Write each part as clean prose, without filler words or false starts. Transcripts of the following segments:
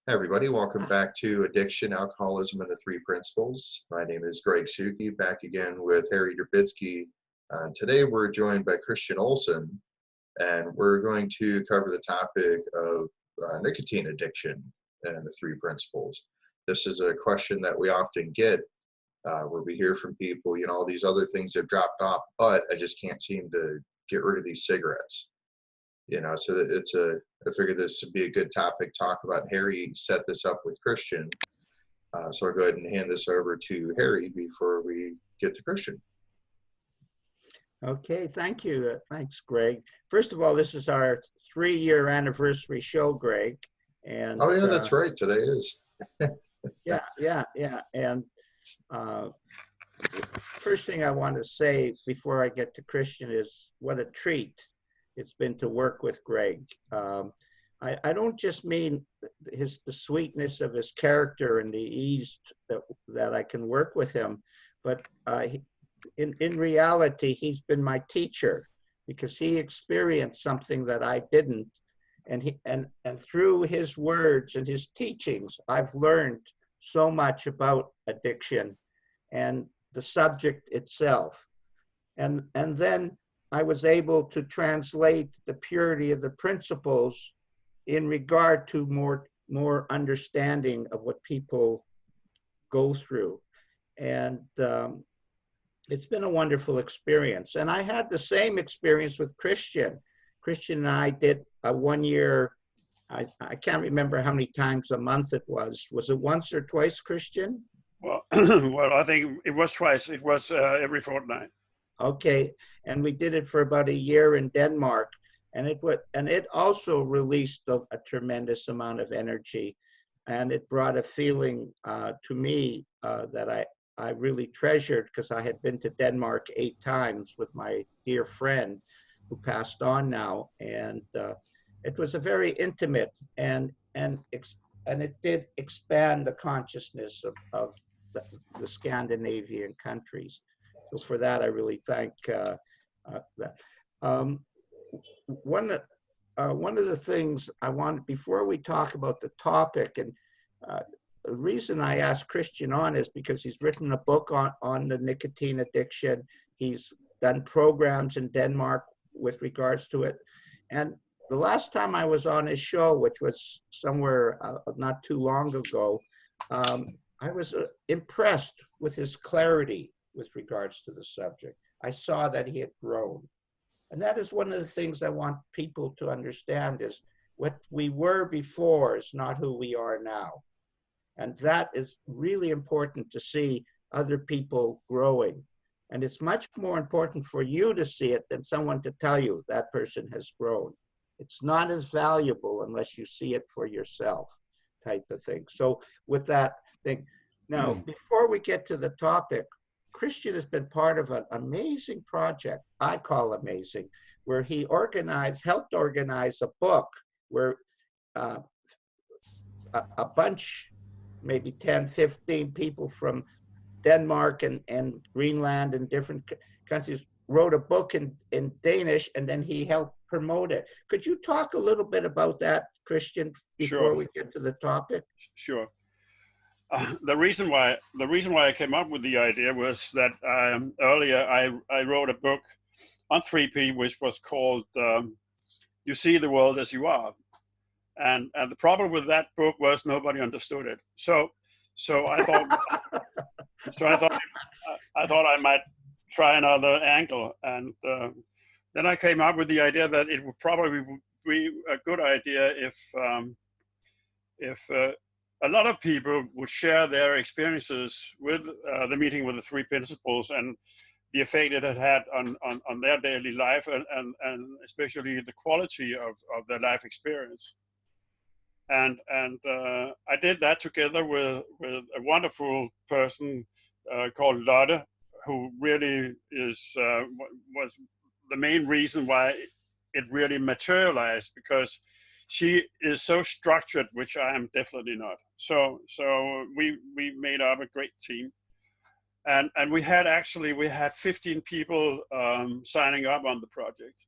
Hey everybody, welcome back to Addiction, Alcoholism, and the Three Principles. My name is gregsuchy, back again with Harry Durbitsky. Today we're joined by Christian Olsen, and we're going to cover the topic of nicotine addiction and the three principles. This is a question that we often get where we hear from people, all these other things have dropped off, but I just can't seem to get rid of these cigarettes. So that I figured this would be a good topic to talk about. Harry set this up with Christian. So I'll go ahead and hand this over to Harry before we get to Christian. Okay, thank you. Thanks, Greg. First of all, this is our 3-year anniversary show, Greg. And oh yeah, that's right. Today is. yeah. And first thing I want to say before I get to Christian is what a treat it's been to work with Greg. I don't just mean the sweetness of his character and the ease that I can work with him, but in reality, he's been my teacher because he experienced something that I didn't. And through his words and his teachings, I've learned so much about addiction and the subject itself. And then I was able to translate the purity of the principles in regard to more understanding of what people go through. And it's been a wonderful experience. And I had the same experience with Christian. Christian and I did a 1 year, I can't remember how many times a month it was. Was it once or twice, Christian? Well, well, I think it was twice. It was every fortnight. Okay, and we did it for about a year in Denmark, and it also released a tremendous amount of energy, and it brought a feeling to me that I really treasured because I had been to Denmark 8 times with my dear friend who passed on now, and it was a very intimate and it did expand the consciousness of the Scandinavian countries. So for that, I really thank that. One of the things I wanted, before we talk about the topic, and the reason I asked Christian on is because he's written a book on the nicotine addiction. He's done programs in Denmark with regards to it. And the last time I was on his show, which was somewhere not too long ago, I was impressed with his clarity with regards to the subject. I saw that he had grown. And that is one of the things I want people to understand is what we were before is not who we are now. And that is really important to see other people growing. And it's much more important for you to see it than someone to tell you that person has grown. It's not as valuable unless you see it for yourself, type of thing. So with that thing, now, before we get to the topic, Christian has been part of an amazing project, I call amazing, where he helped organize a book where a bunch, maybe 10, 15 people from Denmark and Greenland and different countries wrote a book in Danish, and then he helped promote it. Could you talk a little bit about that, Christian, before we get to the topic? Sure. The reason why I came up with the idea was that earlier I wrote a book on 3P, which was called "You See the World as You Are," and the problem with that book was nobody understood it. So I thought I might try another angle, and then I came up with the idea that it would probably be a good idea if a lot of people would share their experiences with the meeting with the three principles and the effect it had on their daily life and especially the quality of their life experience. And I did that together with a wonderful person called Lotte, who really was the main reason why it really materialized, because she is so structured, which I am definitely not. So we made up a great team, and we had 15 people signing up on the project.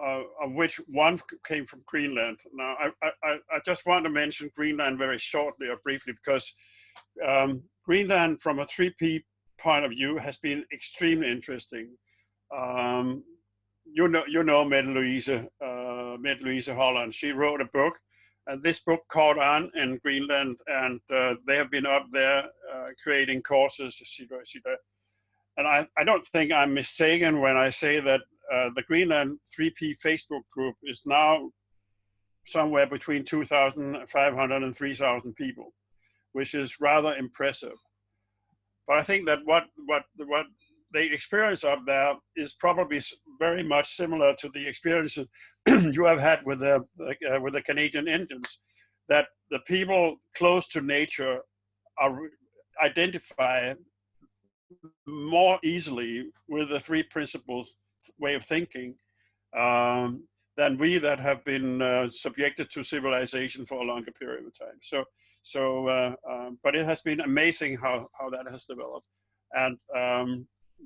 of which one came from Greenland. Now, I just want to mention Greenland very shortly or briefly, because Greenland, from a 3P point of view, has been extremely interesting. You know Mette Louise Holland. She wrote a book, and this book caught on in Greenland, and they have been up there creating courses. And I don't think I'm mistaken when I say that the Greenland 3P Facebook group is now somewhere between 2,500 and 3,000 people, which is rather impressive. But I think that what the experience up there is probably very much similar to the experiences you have had with the Canadian Indians, that the people close to nature identify more easily with the three principles way of thinking than we that have been subjected to civilization for a longer period of time. But it has been amazing how that has developed. And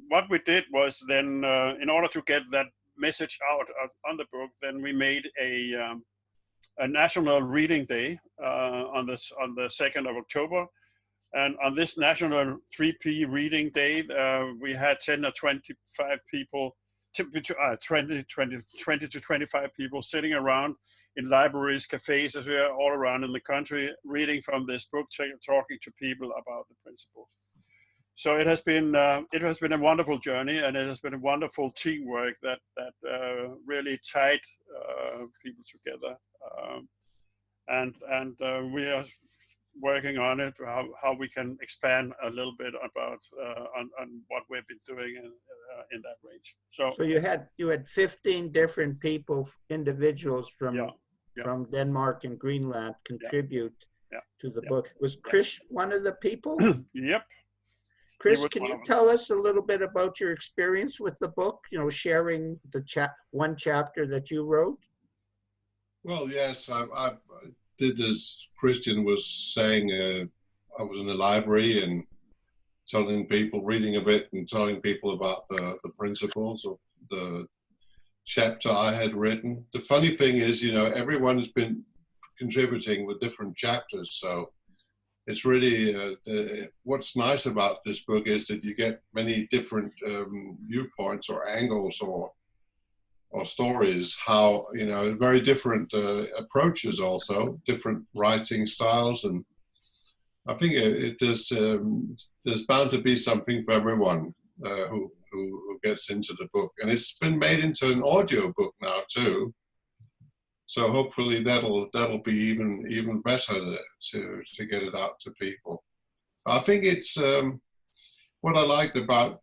what we did was then, in order to get that message out on the book, then we made a national reading day on the 2nd of October. And on this national 3P reading day, we had 10 or 25 people, 20 to 25 people sitting around in libraries, cafes, all around in the country, reading from this book, talking to people about the principles. So it has been a wonderful journey, and it has been a wonderful teamwork that really tied people together. And we are working on it, how we can expand a little bit about on what we've been doing in that range. So you had 15 different people, individuals from from Denmark and Greenland contribute to the book. Was Chris one of the people? Yep. Chris, can you tell us a little bit about your experience with the book? You know, sharing the one chapter that you wrote. Well, yes, I did as Christian was saying. I was in the library and telling people, reading a bit and telling people about the principles of the chapter I had written. The funny thing is, you know, everyone has been contributing with different chapters. So it's really, what's nice about this book is that you get many different viewpoints or angles or stories, how, you know, very different approaches also, different writing styles. And I think there's bound to be something for everyone who gets into the book. And it's been made into an audio book now too. So hopefully that'll be even better to get it out to people. I think it's what I liked about,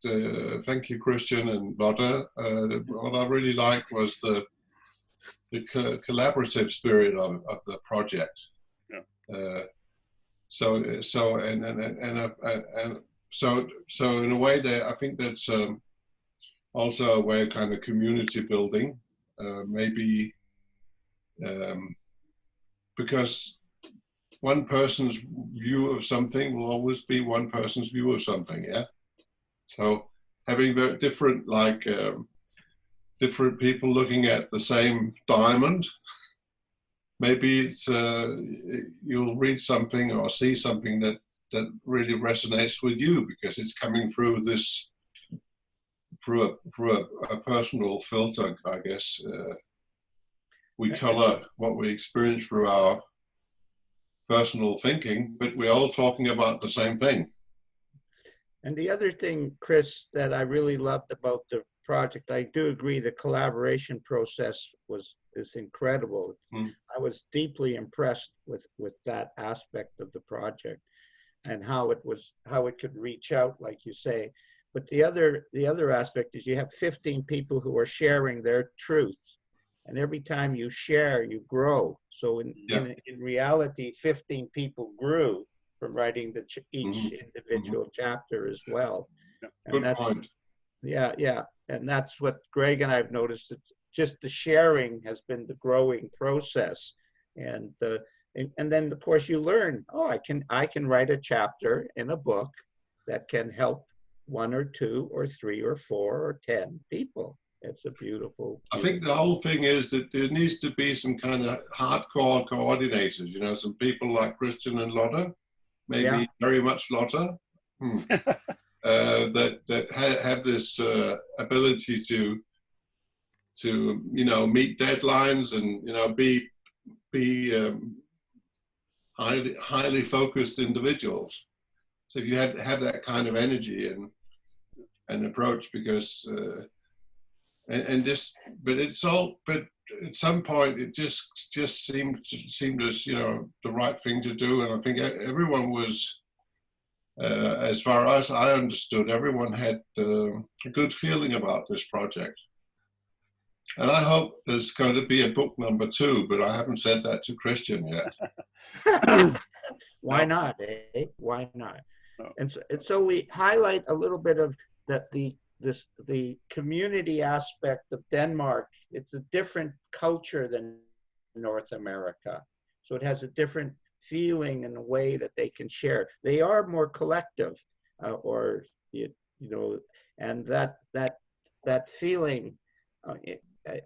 thank you Christian and Lotte, what I really liked was the collaborative spirit of the project. Yeah. So in a way that I think that's also a way of kind of community building, maybe because one person's view of something will always be one person's view of something, yeah? So having very different, like, different people looking at the same diamond, maybe it's, you'll read something or see something that really resonates with you because it's coming through this, through a personal filter, I guess. We color what we experience through our personal thinking, but we're all talking about the same thing. And the other thing, Chris, that I really loved about the project, I do agree the collaboration process is incredible. I was deeply impressed with that aspect of the project and how it could reach out, like you say. But the other aspect is you have 15 people who are sharing their truth. And every time you share, you grow. So in reality, 15 people grew from writing each individual chapter as well. And good that's, point. Yeah. And that's what Greg and I have noticed. That just the sharing has been the growing process. And then, of course, you learn, oh, I can write a chapter in a book that can help 1 or 2 or 3 or 4 or 10 people. It's a beautiful. I think the whole thing is that there needs to be some kind of hardcore coordinators, you know, some people like Christian and Lotta, maybe very much Lotta, that have this ability to you know, meet deadlines and, you know, be highly focused individuals. So if you have that kind of energy and approach, because but at some point it just seemed as, you know, the right thing to do, and I think everyone was, as far as I understood, everyone had a good feeling about this project. And I hope there's going to be a book number 2, but I haven't said that to Christian yet. Why not, eh? Why not? No. And so we highlight a little bit of the community aspect of Denmark. It's a different culture than North America. So it has a different feeling and a way that they can share. They are more collective, or you know, and that feeling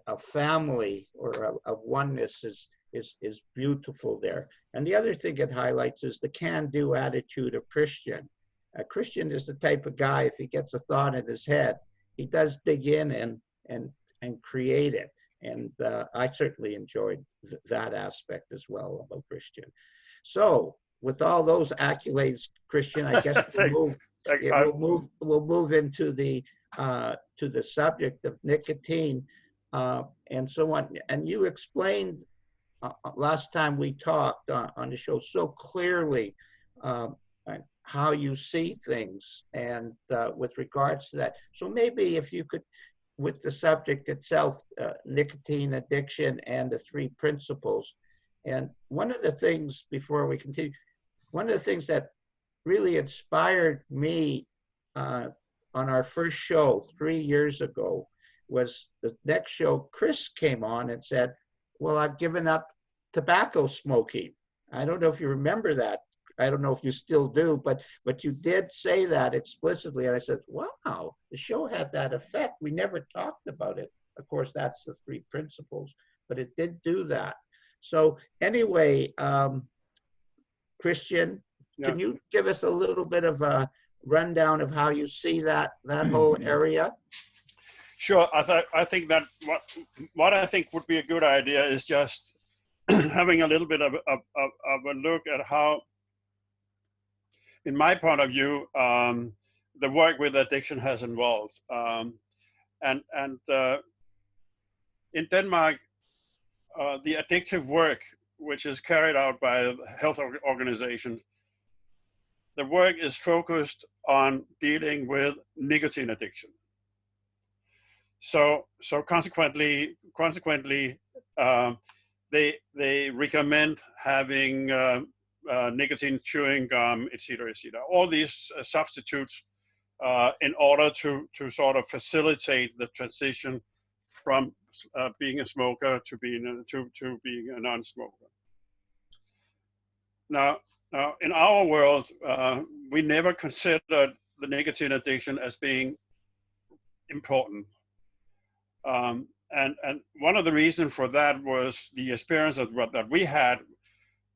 of family or of oneness is beautiful there. And the other thing it highlights is the can-do attitude of Christian. Christian is the type of guy, if he gets a thought in his head, he does dig in and create it. And I certainly enjoyed that aspect as well about Christian. So with all those accolades, Christian, I guess we'll move into the subject of nicotine and so on. And you explained last time we talked on the show so clearly how you see things and with regards to that. So maybe if you could, with the subject itself, nicotine addiction and the 3 principles. And one of the things, before we continue, one of the things that really inspired me on our first show 3 years ago was the next show. Chris came on and said, well, I've given up tobacco smoking. I don't know if you remember that. I don't know if you still do, but you did say that explicitly. And I said, wow, the show had that effect. We never talked about it. Of course, that's the 3 principles, but it did do that. So anyway, Christian, can you give us a little bit of a rundown of how you see that whole area? Sure. I think that what I think would be a good idea is just having a little bit of a look at how, in my point of view, the work with addiction has evolved. And in Denmark, the addictive work, which is carried out by health organizations, the work is focused on dealing with nicotine addiction. So consequently, they recommend having nicotine chewing gum, etc., etc. All these substitutes in order to sort of facilitate the transition from being a smoker to being a non-smoker. Now, in our world, we never considered the nicotine addiction as being important. And one of the reasons for that was the experience that we had,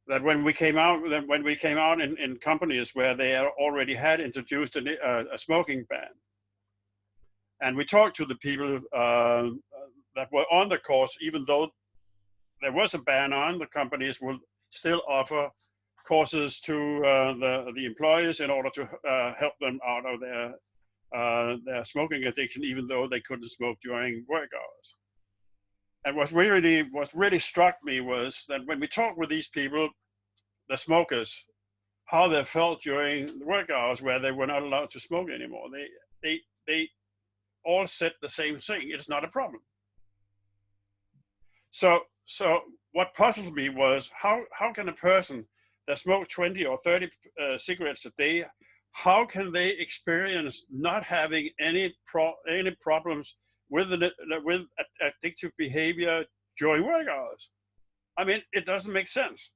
that when we came out in companies where they already had introduced a smoking ban, and we talked to the people that were on the course, even though there was a ban on, the companies will still offer courses to the employees in order to help them out of their smoking addiction, even though they couldn't smoke during work hours. And what really struck me was that when we talked with these people, the smokers, how they felt during the work hours where they were not allowed to smoke anymore, they all said the same thing: it's not a problem. So what puzzled me was how can a person that smoked 20 or 30 cigarettes a day, how can they experience not having any problems with addictive behavior during work hours? I mean, it doesn't make sense.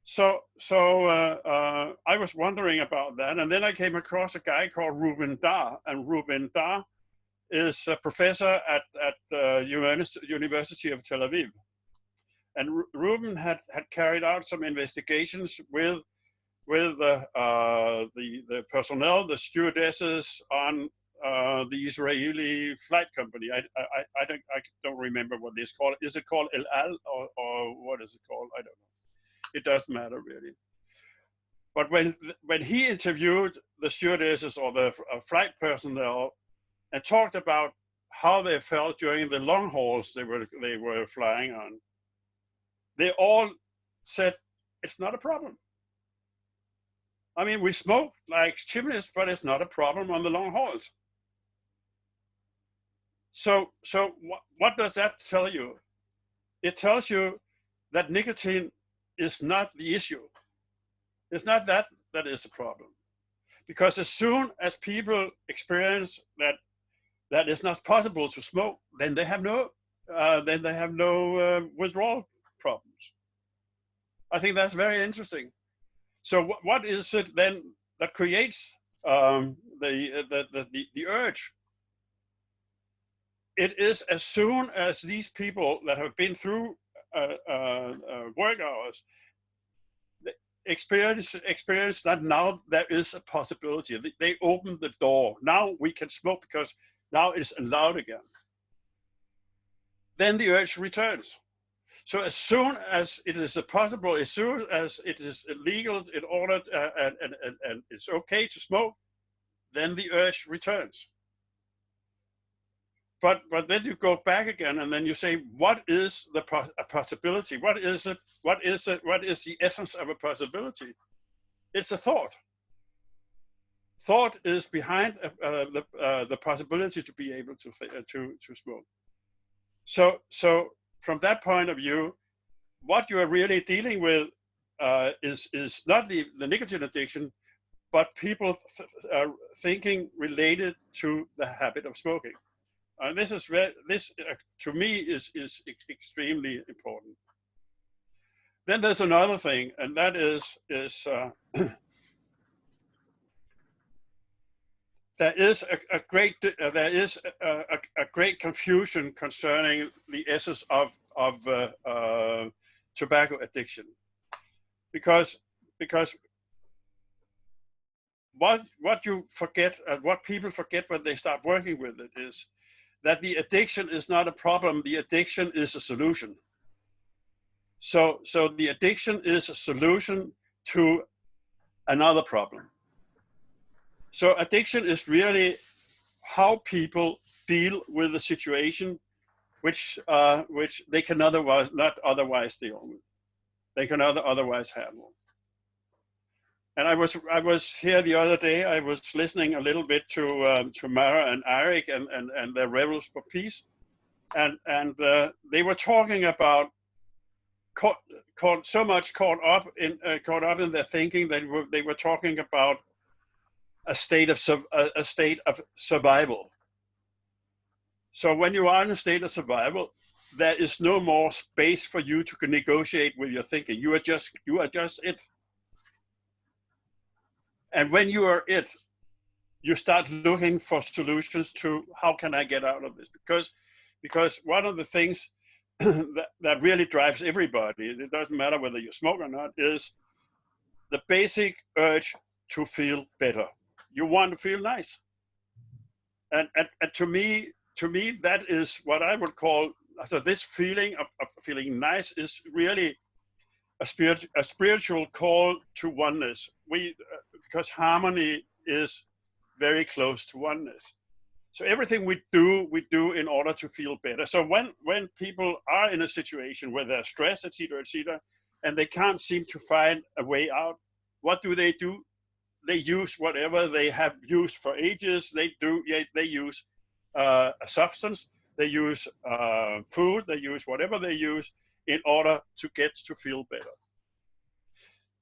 So I was wondering about that, and then I came across a guy called Ruben Dar, and Ruben Dar is a professor at the University of Tel Aviv. And Ruben had carried out some investigations with the personnel, the stewardesses on the Israeli flight company. I don't remember what it's called. Is it called El Al or what is it called? I don't know. It doesn't matter really. But when he interviewed the stewardesses or the flight personnel and talked about how they felt during the long hauls they were flying on, they all said it's not a problem. I mean, we smoke like chimneys, but it's not a problem on the long hauls. So what does that tell you? It tells you that nicotine is not the issue. It's not that is a problem. Because as soon as people experience that it's not possible to smoke, then they have no withdrawal problems. I think that's very interesting. So what is it then that creates the urge? It is as soon as these people that have been through work hours experience that now there is a possibility. They open the door. Now we can smoke because now it's allowed again. Then the urge returns. So as soon as it is possible, as soon as it is legal in order and it's okay to smoke, then the urge returns. But then you go back again and then you say, what is a possibility? What is it? What is it? What is the essence of a possibility? It's a thought. Thought is behind the possibility to be able to smoke. So from that point of view, what you are really dealing with is not the nicotine addiction, but people thinking related to the habit of smoking. This is to me is extremely important. Then there's another thing, and that is there is a great confusion concerning the essence of tobacco addiction, because what you forget and what people forget when they start working with it is that the addiction is not a problem. The addiction is a solution. So the addiction is a solution to another problem. So addiction is really how people deal with the situation which they can not otherwise deal with. They can otherwise handle. And I was here the other day. I was listening a little bit to Mara and Eric and their Rebels for Peace, and they were talking about caught up in their thinking that they were talking about a state of survival. So when you are in a state of survival, there is no more space for you to negotiate with your thinking. You are just it. And when you are it, you start looking for solutions to how can I get out of this? Because one of the things that really drives everybody, it doesn't matter whether you smoke or not, is the basic urge to feel better. You want to feel nice. And to me, that is what I would call, so this feeling of feeling nice is really a spiritual call to oneness. Because harmony is very close to oneness. So everything we do in order to feel better. So when people are in a situation where they're stressed, etc., and they can't seem to find a way out, what do? They use whatever they have used for ages. They use a substance, they use food, they use whatever they use in order to get to feel better.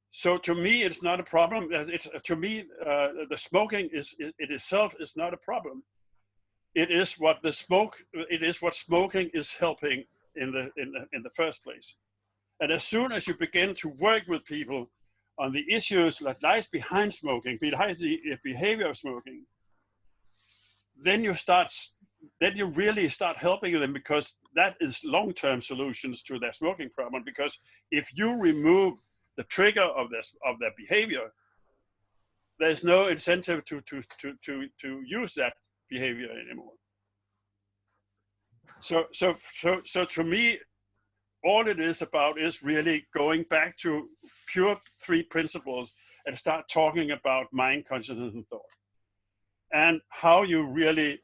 So to me, it's not a problem. To me, the smoking it itself is not a problem. It is what smoking is helping in the first place. And as soon as you begin to work with people on the issues that lies behind smoking, behind the behavior of smoking, then you start then you really start helping them, because that is long-term solutions to their smoking problem. Because if you remove the trigger of their behavior, there's no incentive to use that behavior anymore. So to me, all it is about is really going back to pure three principles and start talking about mind, consciousness, and thought. And how you really,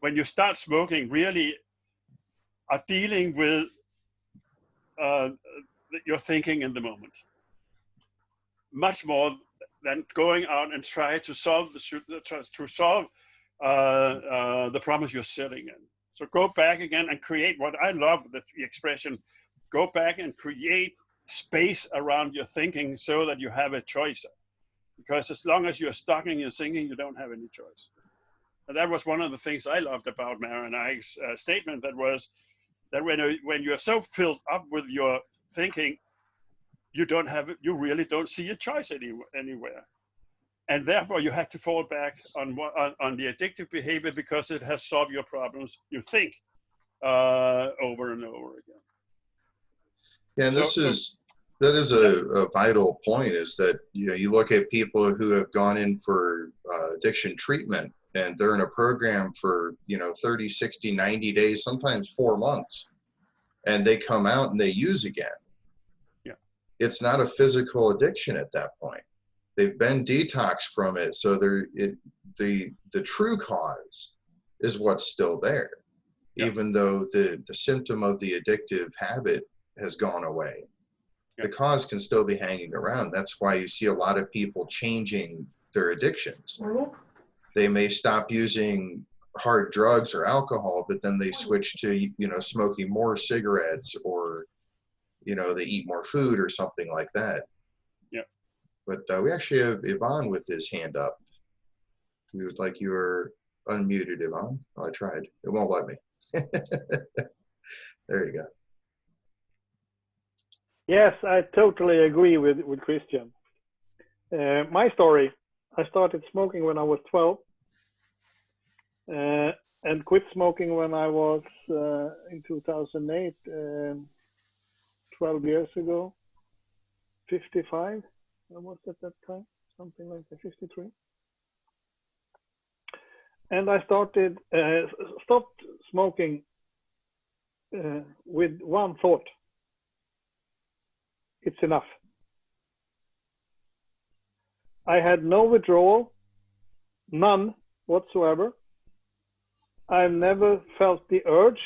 when you start smoking, really are dealing with your thinking in the moment. Much more than going out and try to solve the problems you're sitting in. So go back again and create what I love, the expression, go back and create space around your thinking so that you have a choice. Because as long as you're stuck in your thinking, you don't have any choice. And that was one of the things I loved about Mara and I's statement, that was that when you're so filled up with your thinking, you really don't see a choice anywhere. And therefore you have to fall back on the addictive behavior, because it has solved your problems, you think, over and over again. Yeah, and that is a vital point, is that, you know, you look at people who have gone in for addiction treatment, and they're in a program for, you know, 30, 60, 90 days, sometimes 4 months, and they come out and they use again. Yeah. It's not a physical addiction at that point. They've been detoxed from it, so the true cause is what's still there, yeah, even though the symptom of the addictive habit has gone away. Yeah. The cause can still be hanging around. That's why you see a lot of people changing their addictions. They may stop using hard drugs or alcohol, but then they switch to, you know, smoking more cigarettes, or, you know, they eat more food or something like that. Yeah. But we actually have Yvonne with his hand up. You look like you were unmuted, Yvonne. Oh, I tried. It won't let me. There you go. Yes, I totally agree with Christian. My story, I started smoking when I was 12, and quit smoking when I was in 2008, 12 years ago, 55. I was at that time, something like that, 53. And I stopped smoking with one thought: it's enough. I had no withdrawal, none whatsoever. I've never felt the urge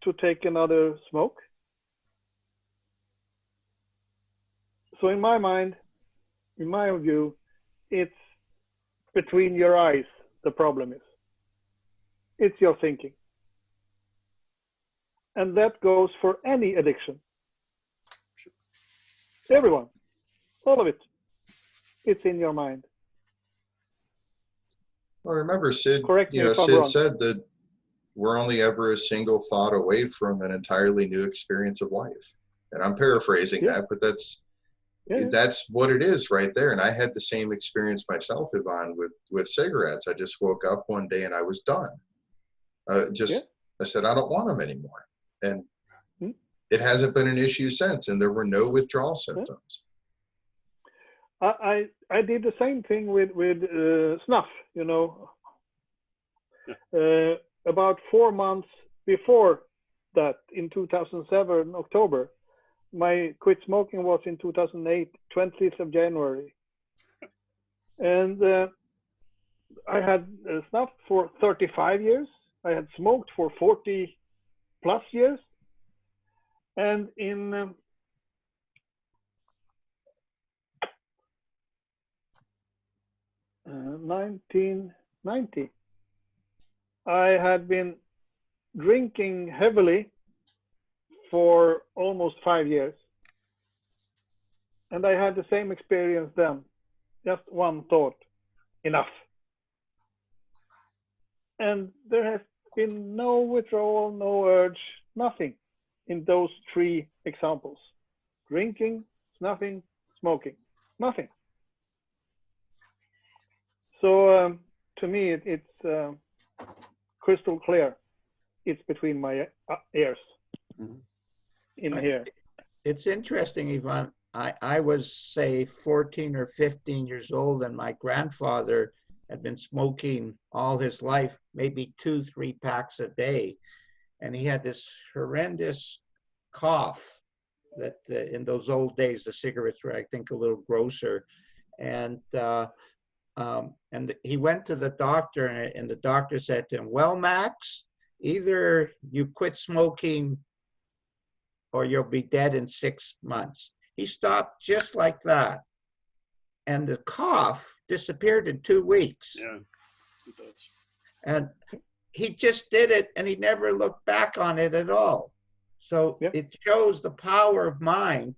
to take another smoke. So in my mind, in my view, it's between your eyes the problem is. It's your thinking. And that goes for any addiction. Everyone, all of it. It's in your mind. Well, remember, Sid, Correct me if I'm Sid wrong. said that we're only ever a single thought away from an entirely new experience of life. And I'm paraphrasing that, but that's what it is right there. And I had the same experience myself, Yvonne, with cigarettes. I just woke up one day and I was done. I said, I don't want them anymore. And it hasn't been an issue since, and there were no withdrawal symptoms. I did the same thing with snuff, you know. About 4 months before that, in 2007, October, my quit smoking was in 2008, 20th of January. And I had snuffed for 35 years. I had smoked for 40 plus years. And in 1990, I had been drinking heavily for almost 5 years. And I had the same experience then. Just one thought: enough. And there has been no withdrawal, no urge, nothing in those 3 examples: drinking, snuffing, smoking, nothing. So to me, it's crystal clear. It's between my ears, in here. It's interesting, Ivan. I was, say, 14 or 15 years old, and my grandfather had been smoking all his life, maybe 2-3 packs a day. And he had this horrendous cough that in those old days, the cigarettes were, I think, a little grosser. And he went to the doctor, and the doctor said to him, well, Max, either you quit smoking or you'll be dead in 6 months. He stopped just like that. And the cough disappeared in 2 weeks. Yeah, it does. And he just did it, and he never looked back on it at all. So it shows the power of mind,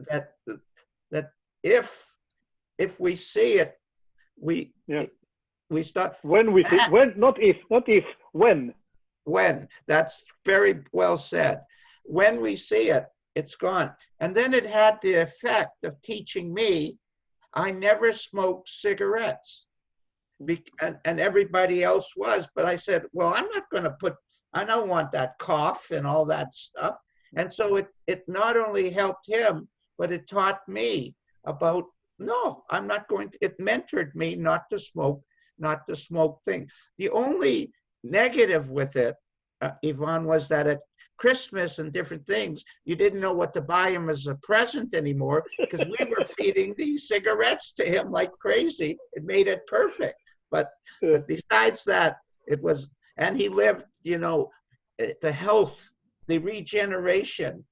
that if we see it, we start. When we see, when, not if, when. When, that's very well said. When we see it, it's gone. And then it had the effect of teaching me, I never smoked cigarettes. And everybody else was, but I said, well, I'm not going to I don't want that cough and all that stuff. And so it not only helped him, but it taught me about, no, I'm not going to, it mentored me not to smoke things. The only negative with it, Ivan, was that at Christmas and different things, you didn't know what to buy him as a present anymore, because we were feeding these cigarettes to him like crazy. It made it perfect. But besides that, it was, and he lived, the health, the regeneration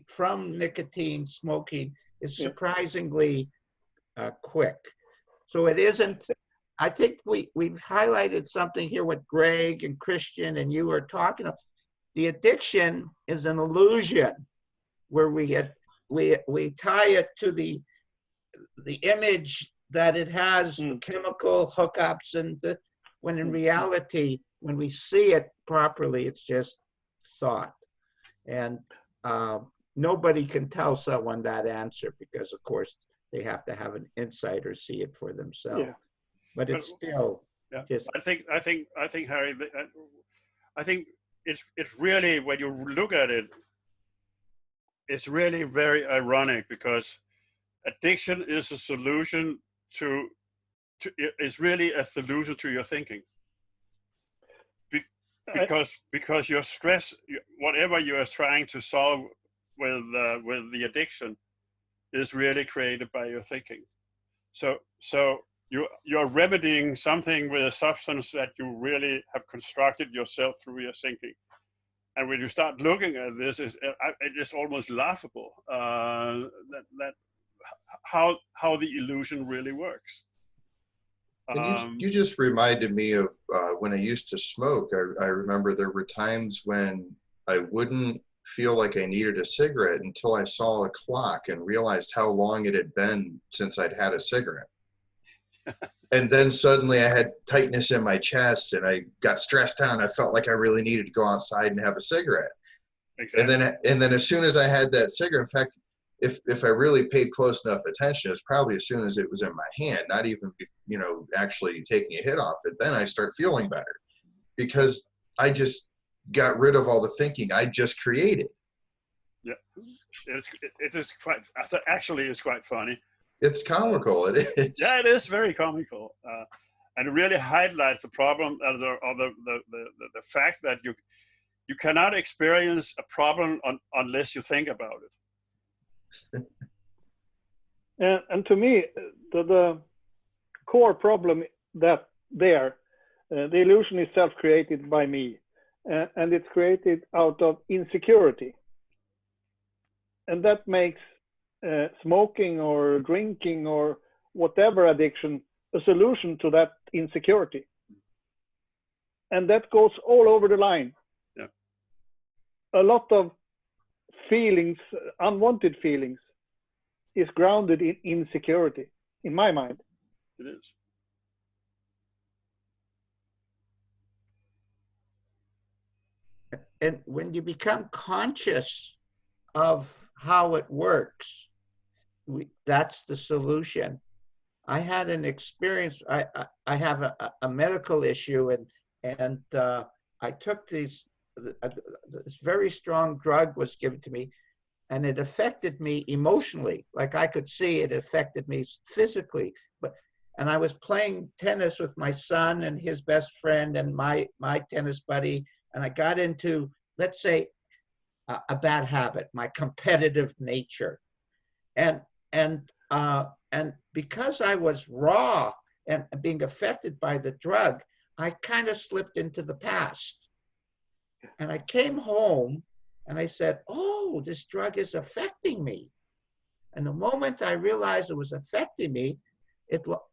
from nicotine smoking is surprisingly quick. So it isn't, I think we've highlighted something here with Greg and Christian and you are talking about. The addiction is an illusion where we tie it to the image that it has the chemical hookups, and when in reality, when we see it properly, it's just thought. And nobody can tell someone that answer, because of course they have to have an insider see it for themselves. Yeah. But it's still just. I think Harry, I think it's really, when you look at it, it's really very ironic, because addiction is a solution to it's really a solution to your thinking. Because your stress, whatever you are trying to solve with the addiction, is really created by your thinking. So you're remedying something with a substance that you really have constructed yourself through your thinking. And when you start looking at this, it's almost laughable that how the illusion really works. And you just reminded me of when I used to smoke. I remember there were times when I wouldn't feel like I needed a cigarette until I saw a clock and realized how long it had been since I'd had a cigarette. And then suddenly I had tightness in my chest and I got stressed out and I felt like I really needed to go outside and have a cigarette. Exactly. And then as soon as I had that cigarette, in fact, if I really paid close enough attention, it's probably as soon as it was in my hand, not even, actually taking a hit off it, then I start feeling better, because I just got rid of all the thinking I just created. Yeah, it is quite, actually it's quite funny. It's comical, it is. Yeah, it is very comical. And it really highlights the problem of the fact that you cannot experience a problem unless you think about it. And to me, the core problem that the illusion is self-created by me, and it's created out of insecurity. And that makes smoking or drinking or whatever addiction a solution to that insecurity. And that goes all over the line. Yeah. A lot of feelings, unwanted feelings, is grounded in insecurity, in my mind. It is. And when you become conscious of how it works, that's the solution. I had an experience. I have a medical issue, and and I took this very strong drug was given to me, and it affected me emotionally. Like I could see it affected me physically. And I was playing tennis with my son and his best friend and my tennis buddy, and I got into, let's say, a bad habit, my competitive nature, and because I was raw and being affected by the drug, I kind of slipped into the past. And I came home and I said, oh, this drug is affecting me. And the moment I realized it was affecting me,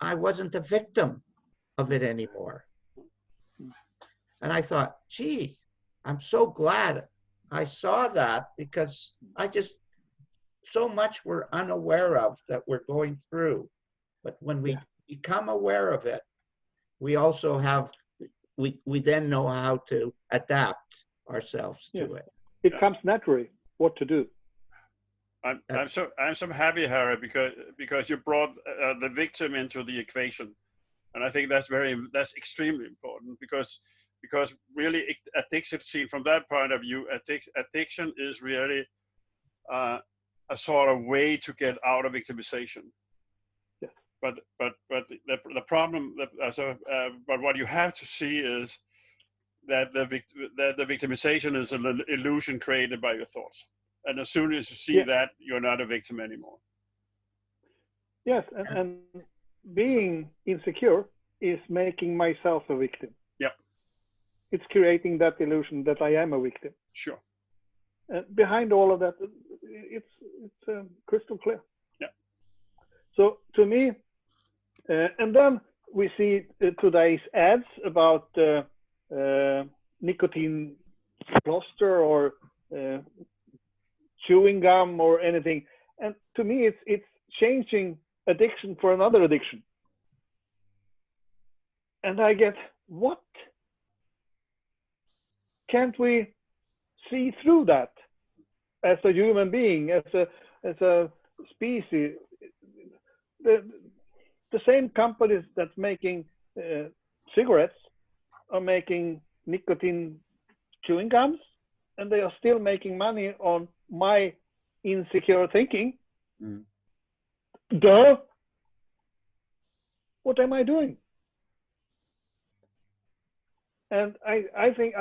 I wasn't a victim of it anymore. And I thought, gee, I'm so glad I saw that, because so much we're unaware of that we're going through. But when we become aware of it, we also we then know how to adapt ourselves to it. It comes naturally what to do. I'm so happy, Harry, because you brought the victim into the equation, and I think that's extremely important, because really addiction, seen from that point of view, addiction is really a sort of way to get out of victimization. Yeah. But the problem, but what you have to see is that the victimization is an illusion created by your thoughts. And as soon as you see that, you're not a victim anymore. Yes, and being insecure is making myself a victim. Yep. It's creating that illusion that I am a victim. Sure. And behind all of that, it's crystal clear. Yeah. So to me, and then we see today's ads about nicotine plaster or chewing gum or anything, and to me it's changing addiction for another addiction. And I get, what? Can't we see through that as a human being, as a species? The same companies that's making cigarettes are making nicotine chewing gums, and they are still making money on my insecure thinking. Mm. Duh! What am I doing? And I think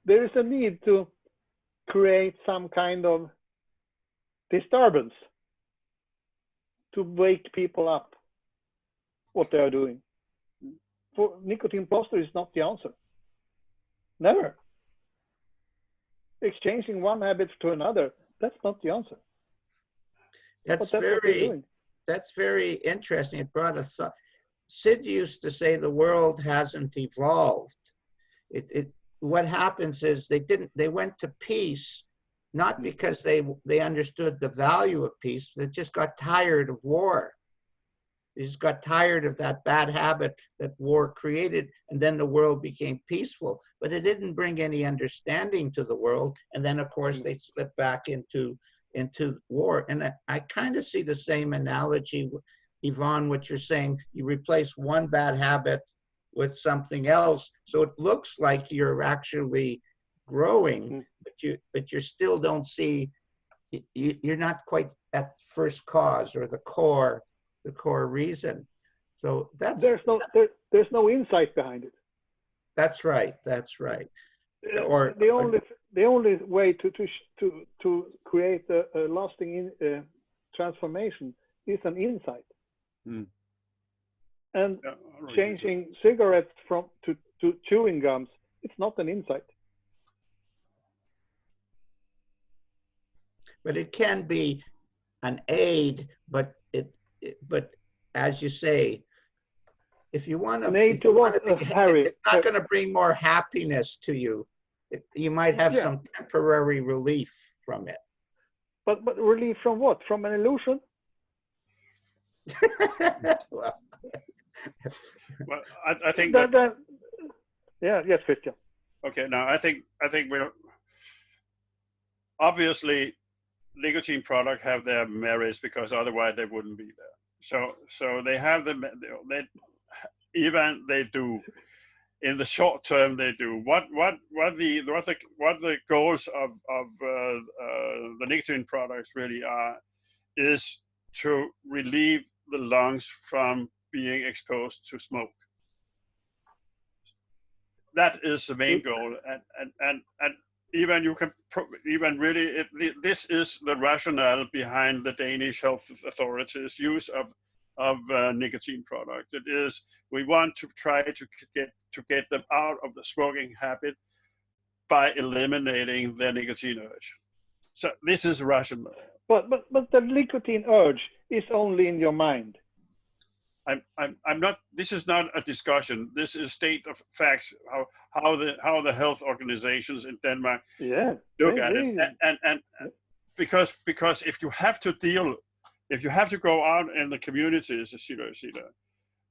there is a need to create some kind of disturbance to wake people up what they are doing. For nicotine plaster is not the answer. Never. Exchanging one habit to another, that's not the answer. That's very interesting. It brought us. Sid used to say the world hasn't evolved. What happens is they went to peace, not because they understood the value of peace. They just got tired of war. They just got tired of that bad habit that war created, and then the world became peaceful. But it didn't bring any understanding to the world. And then, of course, they slipped back into war. And I kind of see the same analogy, Yvonne, what you're saying. You replace one bad habit with something else, so it looks like you're actually growing, but you still don't see. You're not quite at first cause or the core reason. So there's no insight behind it. That's right. That's right. Or the only way to create a lasting transformation is an insight. Mm. And changing cigarettes to chewing gums, it's not an insight. But it can be an aid, but as you say, if you want to, Harry, it's not going to bring more happiness to you. You might have some temporary relief from it. But relief from what? From an illusion? Well, I think that yes, Christian. Okay, now I think we're obviously nicotine products have their merits, because otherwise they wouldn't be there. So they have them. They do. in the short term they do. What the goals of the nicotine products really are is to relieve the lungs from being exposed to smoke. That is the main goal, and even you can even really this is the rationale behind the Danish health authorities' use of nicotine product. It is, we want to try to get them out of the smoking habit by eliminating their nicotine urge. So this is rational. But the nicotine urge is only in your mind. I'm not. This is not a discussion. This is state of facts. How the health organizations in Denmark look at it, and because if you have to go out in the communities, etc.,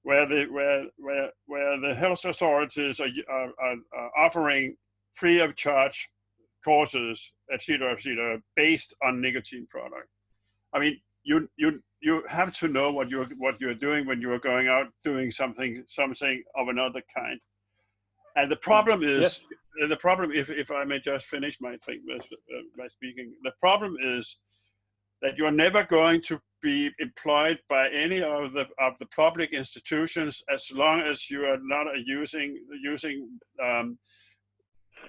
where the health authorities are offering free of charge courses, etc., based on nicotine product. I mean, you have to know what you're doing when you are going out doing something of another kind. And the problem is, the problem, if I may just finish my thing by speaking, the problem is that you're never going to be employed by any of the public institutions as long as you are not using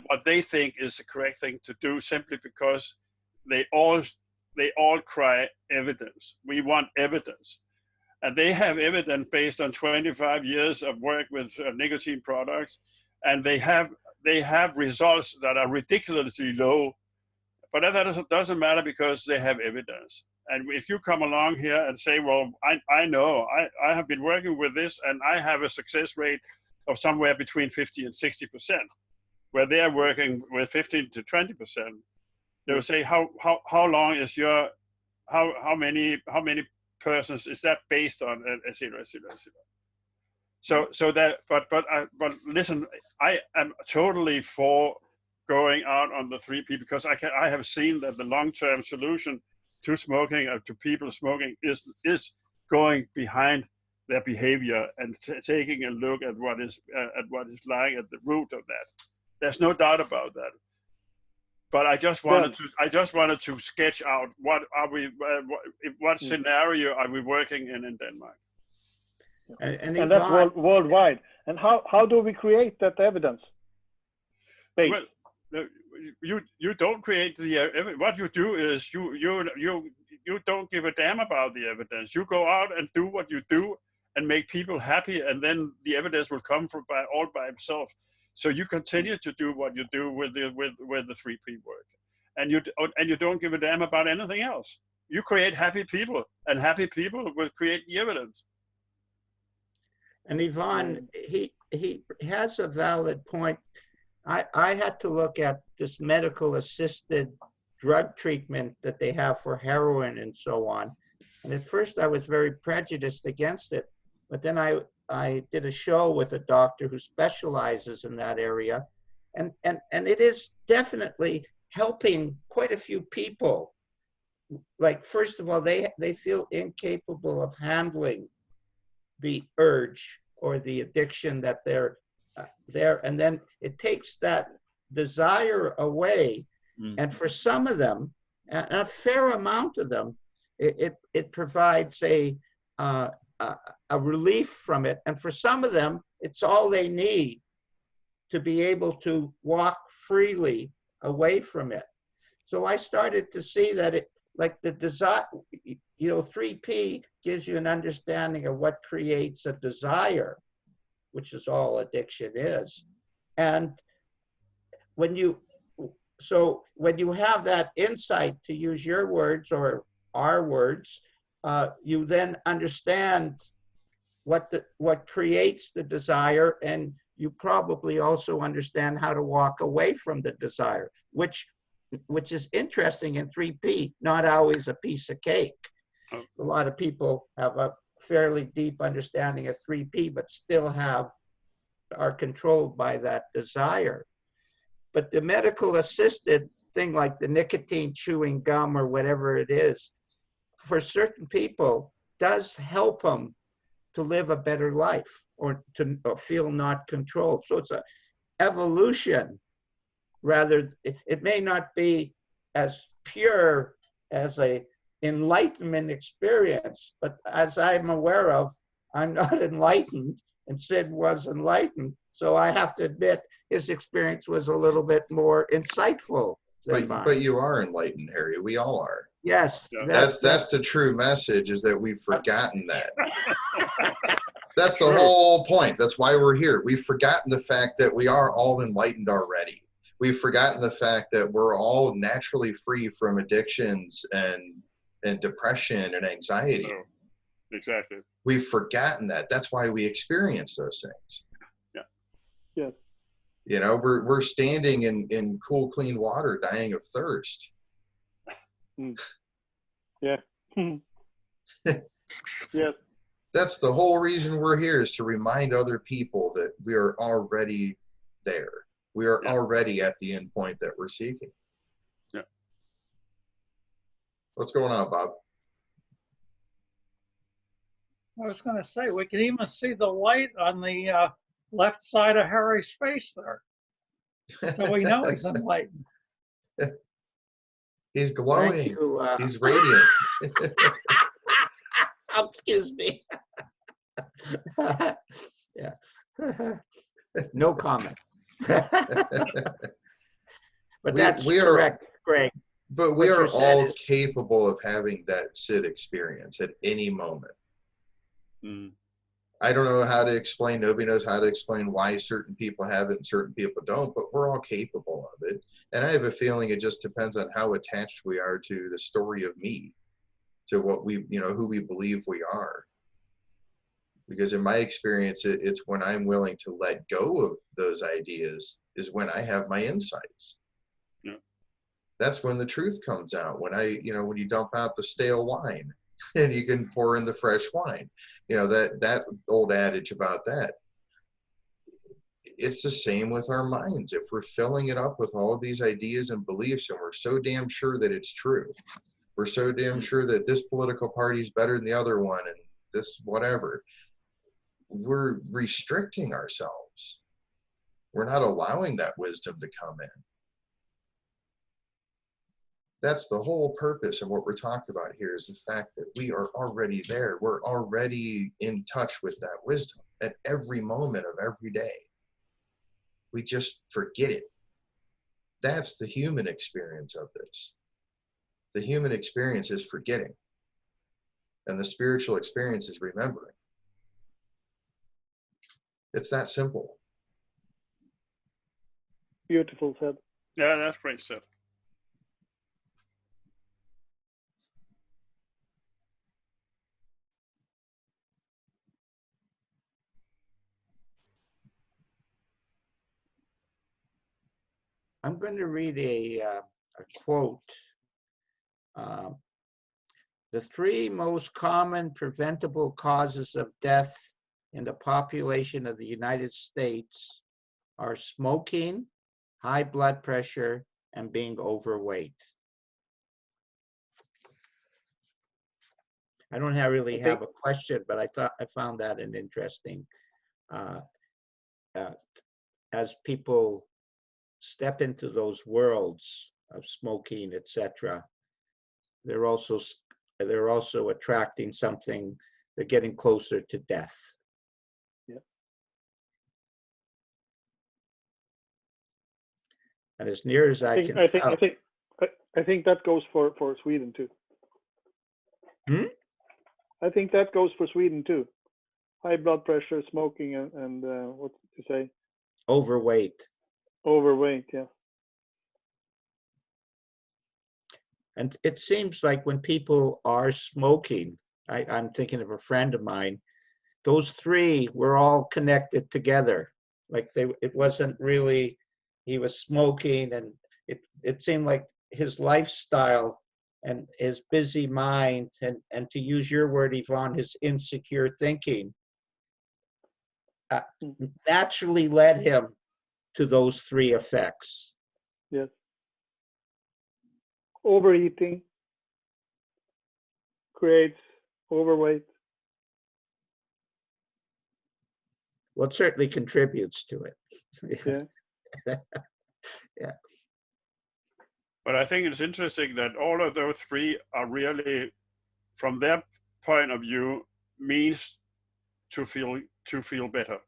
what they think is the correct thing to do, simply because they all cry evidence. We want evidence. And they have evidence based on 25 years of work with nicotine products, and they have results that are ridiculously low. But that doesn't matter because they have evidence. And if you come along here and say, well, I know, I have been working with this and I have a success rate of somewhere between 50 and 60%, where they are working with 15 to 20%. They will say, how long is your, how many persons is that based on, et cetera, et cetera, et cetera. So that, but listen, I am totally for going out on the 3P, because I have seen that the long-term solution to smoking, to people smoking, is going behind their behavior and taking a look at what is lying at the root of that. There's no doubt about that. But I just wanted to sketch out what scenario are we working in Denmark. And that's worldwide. And how do we create that evidence base? Well, you don't create the evidence. What you do is you don't give a damn about the evidence. You go out and do what you do and make people happy, and then the evidence will come all by itself. So you continue to do what you do with the 3P work, and you don't give a damn about anything else. You create happy people, and happy people will create the evidence. And Yvonne, he has a valid point. I had to look at this medical assisted drug treatment that they have for heroin and so on. And at first I was very prejudiced against it, but then I did a show with a doctor who specializes in that area. And it is definitely helping quite a few people. Like, first of all, they feel incapable of handling the urge or the addiction that they're there. And then it takes that desire away. And for some of them, a fair amount of them, it provides a relief from it. And for some of them, it's all they need to be able to walk freely away from it. So I started to see that it, like the desire, 3P gives you an understanding of what creates a desire, which is all addiction is. And when you have that insight, to use your words or our words, you then understand what creates the desire, and you probably also understand how to walk away from the desire, which is interesting in 3P, not always a piece of cake. A lot of people have a fairly deep understanding of 3P, but still are controlled by that desire. But the medical assisted thing, like the nicotine chewing gum or whatever it is, for certain people does help them to live a better life. or to feel not controlled. So it's a evolution. Rather, it may not be as pure as a enlightenment experience, but as I'm aware of, I'm not enlightened, and Sid was enlightened. So I have to admit his experience was a little bit more insightful than mine. But you are enlightened, Harry. We all are. Yes, Yeah. That's the true message, is that we've forgotten that. That's the True. whole point. That's why we're here. We've forgotten the fact that we are all enlightened already. We've forgotten the fact that we're all naturally free from addictions and depression and anxiety. Oh, exactly. We've forgotten that. That's why we experience those things. Yeah. Yes. You know, we're standing in cool, clean water, dying of thirst. Yeah. Yes. That's the whole reason we're here, is to remind other people that we are already there. We are already at the end point that we're seeking. Yeah. What's going on, Bob? I was going to say, we can even see the light on the left side of Harry's face there. So we know he's enlightened. He's glowing. Thank you. He's radiant. Excuse me. Yeah. No comment. But that's correct, Greg. But we What are you said all is- capable of having that Sid experience at any moment. Mm. I don't know how to explain. Nobody knows how to explain why certain people have it and certain people don't, but we're all capable of it. And I have a feeling it just depends on how attached we are to the story of me, to what we, you know, who we believe we are. Because in my experience, it's when I'm willing to let go of those ideas is when I have my insights. Yeah. That's when the truth comes out. When when you dump out the stale wine and you can pour in the fresh wine, that old adage about that. It's the same with our minds. If we're filling it up with all of these ideas and beliefs, and we're so damn sure that it's true, we're so damn sure that this political party is better than the other one, and this whatever, we're restricting ourselves. We're not allowing that wisdom to come in. That's the whole purpose of what we're talking about here, is the fact that we are already there. We're already in touch with that wisdom at every moment of every day. We just forget it. That's the human experience of this. The human experience is forgetting, and the spiritual experience is remembering. It's that simple. Beautiful said. Yeah, that's great said. I'm going to read a quote. The three most common preventable causes of death in the population of the United States are smoking, high blood pressure, and being overweight. I don't really have a question, but I found that an interesting, as people step into those worlds of smoking, etc., they're also attracting something. They're getting closer to death. Yep. And as near as I can tell, I think that goes for Sweden too. I think that goes for Sweden too. High blood pressure, smoking, and what did you say? overweight. Overweight, yeah. And it seems like when people are smoking, I'm thinking of a friend of mine, those three were all connected together. Like it wasn't really, he was smoking, and it seemed like his lifestyle and his busy mind, and to use your word, Yvonne, his insecure thinking, naturally led him to those three effects. Yes. Overeating creates overweight. Well, it certainly contributes to it. Yeah. Yeah. But I think it's interesting that all of those three are really, from their point of view, means to feel better.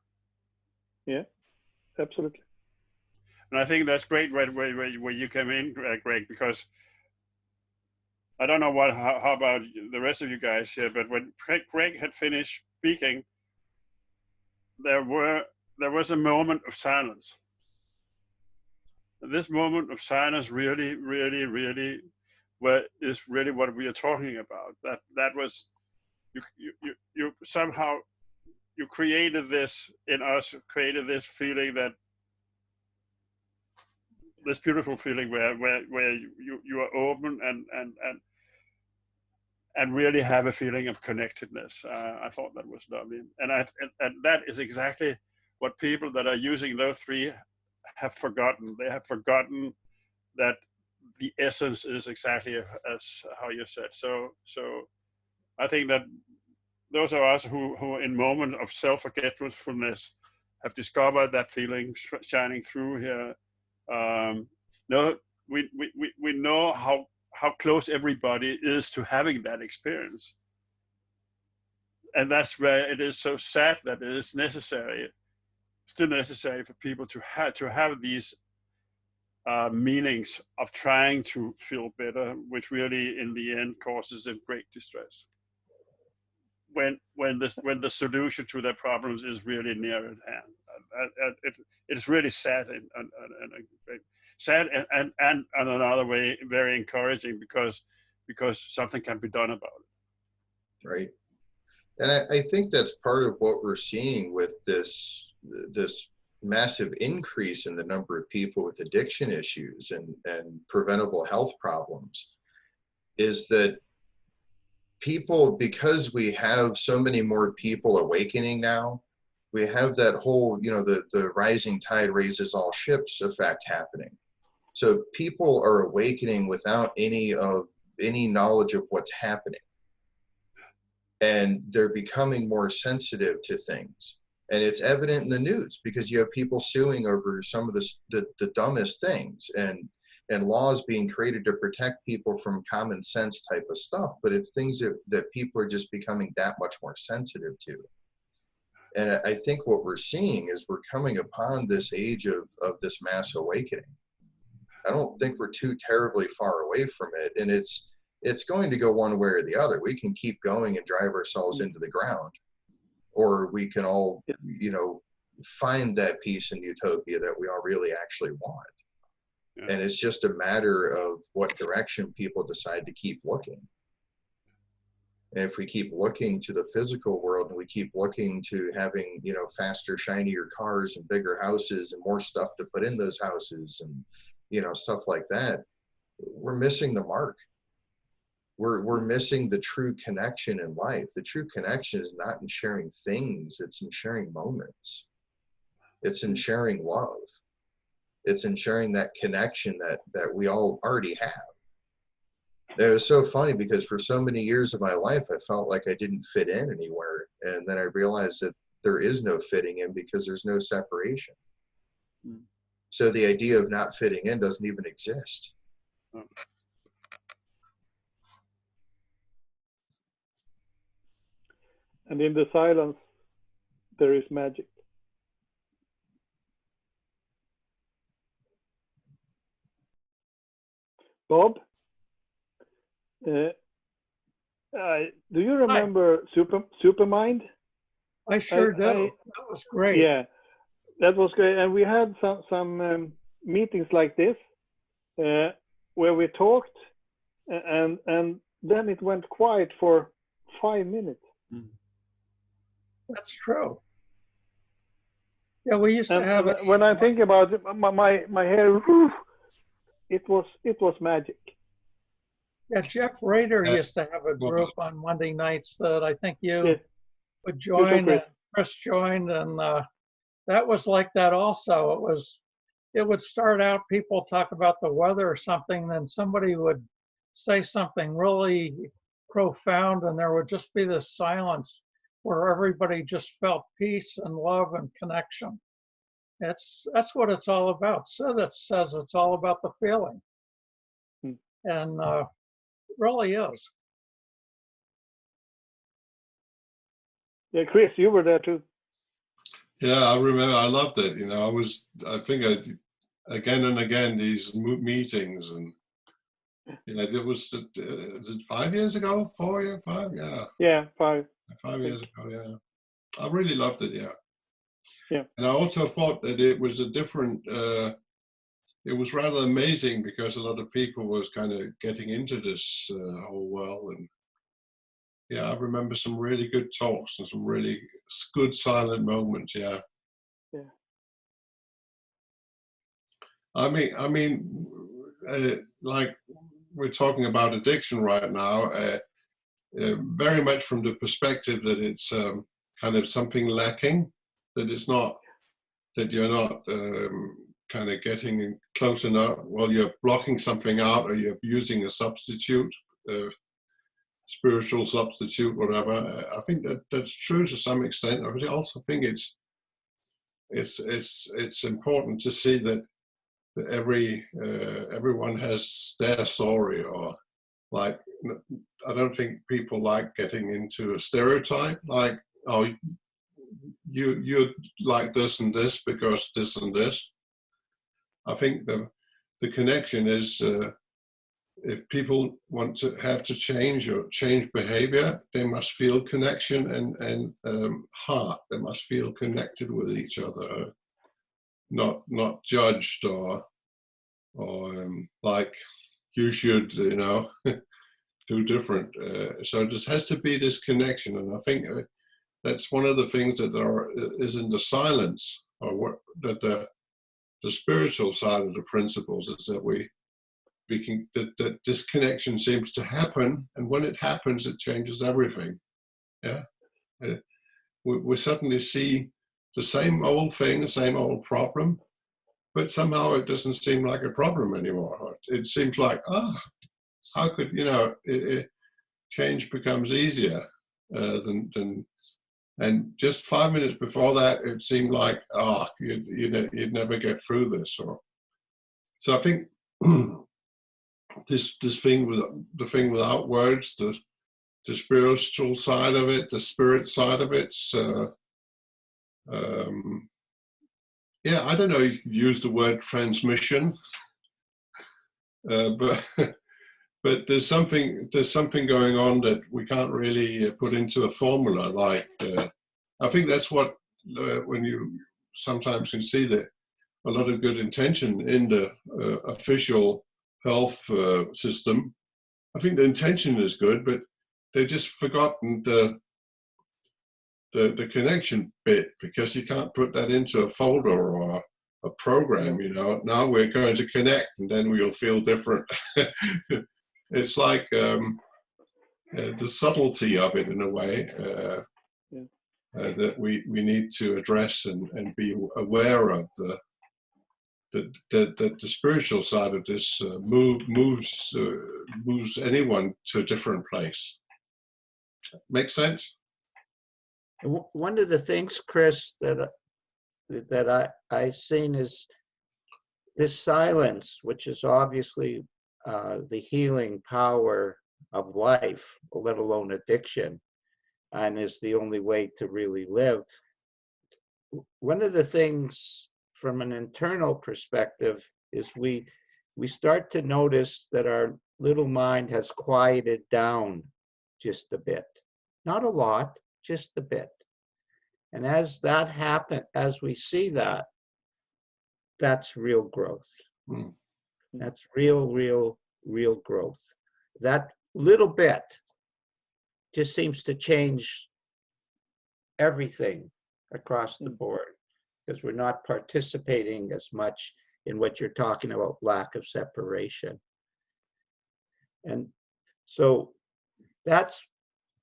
Yeah, absolutely. And I think that's great where you come in, Greg, because I don't know how about the rest of you guys here, but when Greg had finished speaking, there was a moment of silence. This moment of silence really is really what we are talking about. That was you somehow you created this in us, created this feeling, that this beautiful feeling where you are open and really have a feeling of connectedness. I thought that was lovely, and that is exactly what people that are using those three have forgotten. They have forgotten that the essence is exactly as how you said. So I think that those of us who in moment of self-forgetfulness have discovered that feeling shining through here, know we know how close everybody is to having that experience. And that's where it is so sad that it is necessary, still necessary for people to have these meanings of trying to feel better, which really in the end causes them great distress. When the solution to their problems is really near at hand. It's really sad and sad and another way very encouraging, because something can be done about it. Right. And I think that's part of what we're seeing with this massive increase in the number of people with addiction issues and preventable health problems, is that people, because we have so many more people awakening now, we have that whole, the rising tide raises all ships effect happening. So people are awakening without any knowledge of what's happening. And they're becoming more sensitive to things. And it's evident in the news, because you have people suing over some of the dumbest things, and laws being created to protect people from common sense type of stuff. But it's things that people are just becoming that much more sensitive to. And I think what we're seeing is we're coming upon this age of this mass awakening. I don't think we're too terribly far away from it. And it's going to go one way or the other. We can keep going and drive ourselves into the ground, or we can all, find that peace and utopia that we all really actually want. Yeah. And it's just a matter of what direction people decide to keep looking. And if we keep looking to the physical world, and we keep looking to having, faster, shinier cars and bigger houses and more stuff to put in those houses and, stuff like that, we're missing the mark. We're missing the true connection in life. The true connection is not in sharing things, it's in sharing moments. It's in sharing love. It's in sharing that connection that we all already have. It was so funny, because for so many years of my life, I felt like I didn't fit in anywhere. And then I realized that there is no fitting in, because there's no separation. So the idea of not fitting in doesn't even exist. And in the silence, there is magic. Bob, do you remember Supermind? I sure do. That was great. Yeah, that was great. And we had some meetings like this where we talked, and then it went quiet for 5 minutes. That's true. Yeah, we used to have it. When I think about it, my hair, it was magic. Yeah, Jeff Rader used to have a group on Monday nights that I think you would join, and Chris joined, and that was like that also. It would start out, people talk about the weather or something, then somebody would say something really profound, and there would just be this silence. where everybody just felt peace and love and connection. That's what it's all about. So that says it's all about the feeling, and it really is. Yeah, Chris, you were there too. Yeah, I remember. I loved it. You know, again and again these meetings, and you know, it was is it 5 years ago? 4 years? 5? Yeah. Yeah, 5. 5 years ago. Yeah, I really loved it. Yeah. Yeah. And I also thought that it was a different. It was rather amazing because a lot of people was kind of getting into this whole world, and yeah, I remember some really good talks and some really good silent moments. Yeah. Yeah. I mean, like we're talking about addiction right now, very much from the perspective that it's kind of something lacking, that it's not, that you're not kind of getting close enough. Well, you're blocking something out, or you're using a substitute, spiritual substitute, whatever. I think that's true to some extent. I also think it's important to see that everyone has their story, or like, I don't think people like getting into a stereotype, like, oh, you're like this and this because this and this. I think the connection is, if people want to have to change or change behavior, they must feel connection and heart. They must feel connected with each other, not judged or like you should, you know, do different. So there has to be this connection, and I think that's one of the things that is in the silence, or what that the spiritual side of the principles is, that that this connection seems to happen, and when it happens, it changes everything. Yeah, we suddenly see the same old thing, the same old problem, but somehow it doesn't seem like a problem anymore. It seems like, how could, you know, change becomes easier than. And just 5 minutes before that, it seemed like, you'd never get through this. So I think this thing with the thing without words, the spiritual side of it, the spirit side of it. Yeah, I don't know. You could use the word transmission, but but there's something going on that we can't really put into a formula. Like, I think that's what when you sometimes can see that a lot of good intention in the official health system. I think the intention is good, but they've just forgotten the connection bit, because you can't put that into a folder or a program. You know, now we're going to connect, and then we'll feel different. It's like the subtlety of it, in a way, that we need to address and be aware of. The spiritual side of this moves anyone to a different place. Make sense? One of the things, Chris, that I seen is this silence, which is obviously the healing power of life, let alone addiction, and is the only way to really live. One of the things from an internal perspective is we start to notice that our little mind has quieted down just a bit. Not a lot, just a bit. And as that happens, as we see that, that's real growth. Mm. That's real growth. That little bit just seems to change everything across the board, because we're not participating as much in what you're talking about, lack of separation. And so that's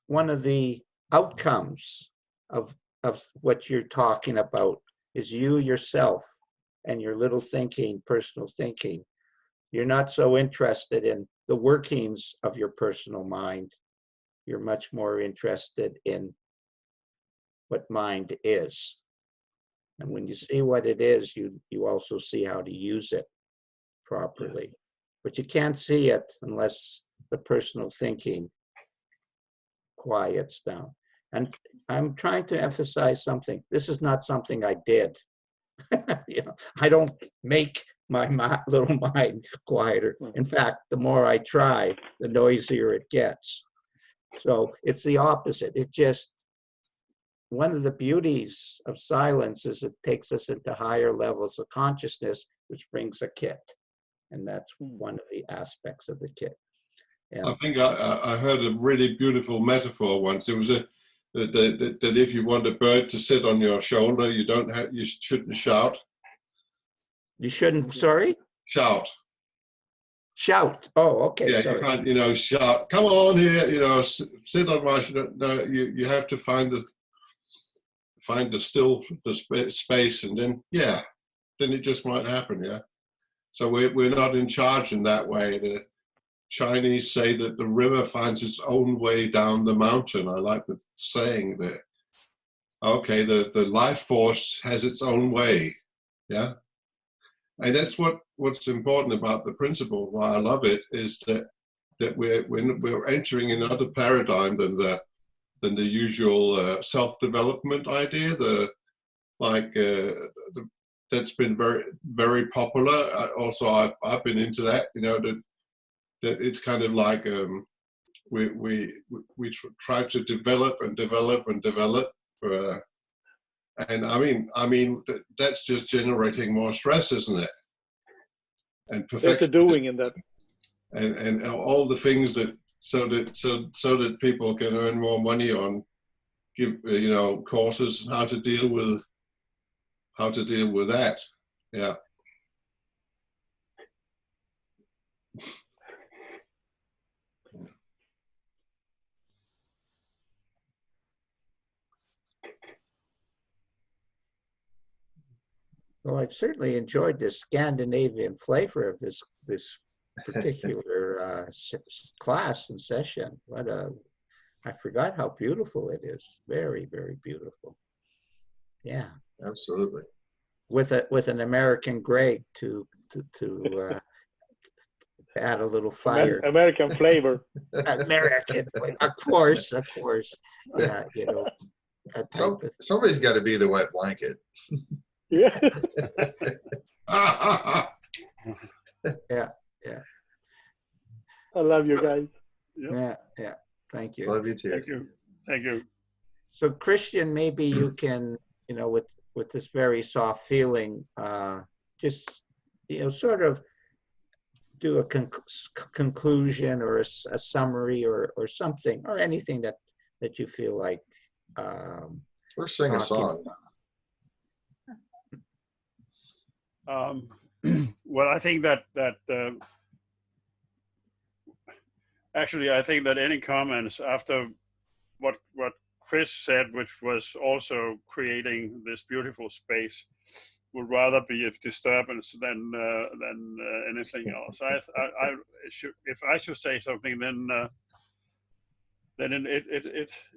one of the outcomes of what you're talking about, is you yourself and your little thinking, personal thinking. You're not so interested in the workings of your personal mind. You're much more interested in what mind is. And when you see what it is, you also see how to use it properly. But you can't see it unless the personal thinking quiets down. And I'm trying to emphasize something. This is not something I did. You know, I don't make my little mind quieter. In fact, the more I try, the noisier it gets. So it's the opposite. It just, one of the beauties of silence is it takes us into higher levels of consciousness, which brings a kit. And that's one of the aspects of the kit. And I think I heard a really beautiful metaphor once. It was that if you want a bird to sit on your shoulder, you shouldn't shout. you shouldn't, sorry? Shout. Shout. Oh, okay, Yeah, sorry. you can't, shout, come on here, sit on my shoulder. No, you have to find the space, and then it just might happen. Yeah. So we're not in charge in that way. The Chinese say that the river finds its own way down the mountain. I like the saying that. Okay, the life force has its own way. Yeah. And that's what's important about the principle. Why I love it is that we're entering another paradigm than the usual self-development idea. That's been very, very popular. I've been into that. That it's kind of like we try to develop and develop and develop. And I mean that's just generating more stress, isn't it? And perfection. There's a doing in that. And all the things that so that people can earn more money on, give courses how to deal with that. Yeah. Well, I've certainly enjoyed this Scandinavian flavor of this particular class and session. I forgot how beautiful it is. Very, very beautiful. Yeah. Absolutely. With an American Greg to add a little fire. American flavor. American, of course. Yeah, Somebody's got to be the wet blanket. Yeah. Yeah. I love you guys. Yeah. Thank you. Love you too. Thank you. So Christian, maybe you can, with this very soft feeling, just, sort of do a conclusion or a summary or something, or anything that you feel like. Or sing a song. Well, I think that actually, I think that any comments after what Chris said, which was also creating this beautiful space, would rather be a disturbance than anything else. If I should say something, then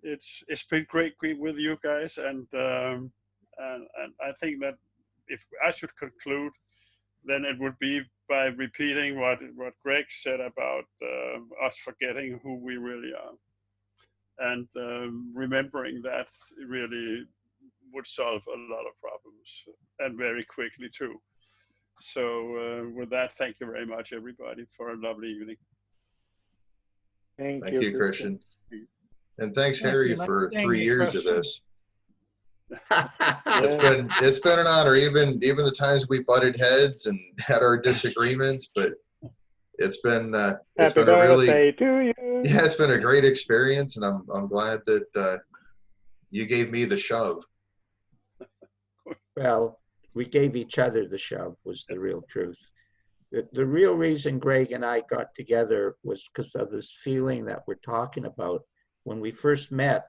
it's been great with you guys, and I think that if I should conclude, then it would be by repeating what Greg said about us forgetting who we really are, and remembering that really would solve a lot of problems, and very quickly too. So with that, thank you very much, everybody, for a lovely evening. Thank you, Christian. And thanks, Harry, for 3 years of this. It's been an honor, even the times we butted heads and had our disagreements, but it's been a really it's been a great experience, and I'm glad that you gave me the shove. Well, we gave each other the shove, was the real truth. The real reason Greg and I got together was because of this feeling that we're talking about. When we first met,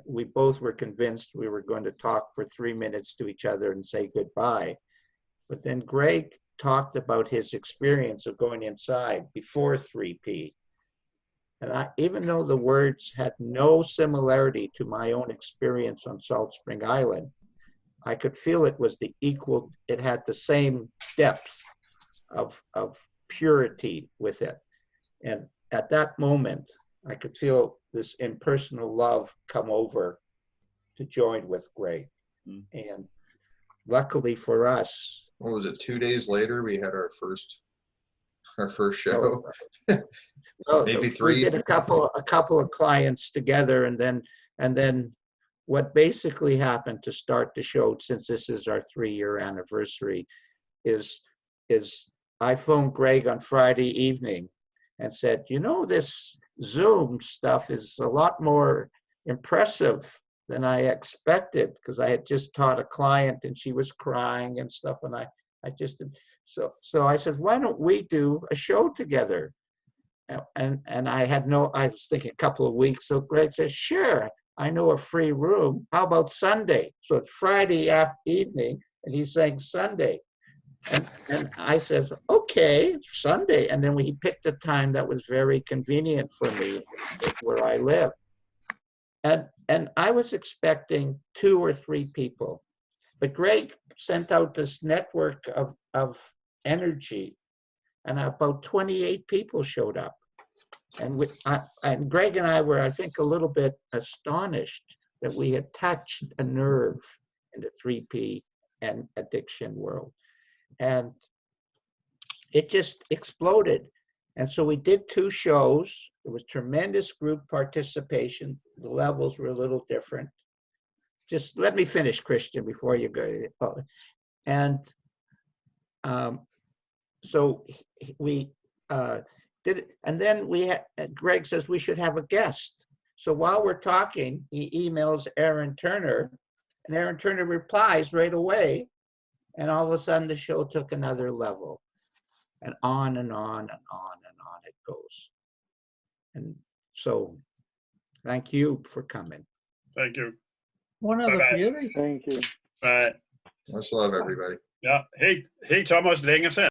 we both were convinced we were going to talk for 3 minutes to each other and say goodbye. But then Greg talked about his experience of going inside before 3P. And even though the words had no similarity to my own experience on Salt Spring Island, I could feel it was it had the same depth of purity with it. And at that moment, I could feel this impersonal love come over to join with Greg. And luckily for us, what was it, 2 days later we had our first show? well, Maybe we 3. did a couple of clients together, and then what basically happened to start the show, since this is our 3-year anniversary, is I phoned Greg on Friday evening and said, you know, this Zoom stuff is a lot more impressive than I expected, because I had just taught a client and she was crying and stuff, and I just, so I said, why don't we do a show together? And I was thinking a couple of weeks. So Greg says, sure, I know a free room. How about Sunday? So it's Friday evening, and he's saying Sunday. And I said, okay, Sunday. And then he picked a time that was very convenient for me where I live. And I was expecting 2 or 3 people. But Greg sent out this network of energy, and about 28 people showed up. And Greg and I were, I think, a little bit astonished that we had touched a nerve in the 3P and addiction world. And it just exploded. And so we did 2 shows. There was tremendous group participation. The levels were a little different. Just let me finish, Christian, before you go. And so we did it. And then Greg says we should have a guest. So while we're talking, he emails Aaron Turner, and Aaron Turner replies right away. And all of a sudden the show took another level, and on and on and on and on it goes. And so thank you for coming. Thank you. One of the beauties. Thank you. Bye. Much love, everybody. Ja, hej Thomas, længe sen.